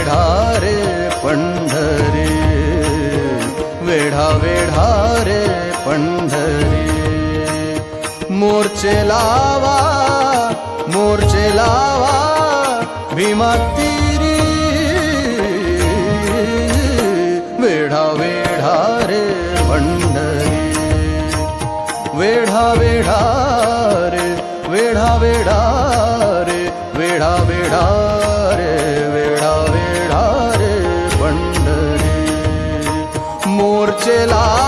वेढा रे पंढरी, वेढा वेढा रे पंढरी. मोर्चे लावा, मोर्चे लावा भीमा तीरी, वेढा वेढा रे पंढरी. वेढा वेढा रे, वेढा वेढा रे, वेढा वेढा रे, वेढा वेढा रे पंढरी. मोर्चे लावा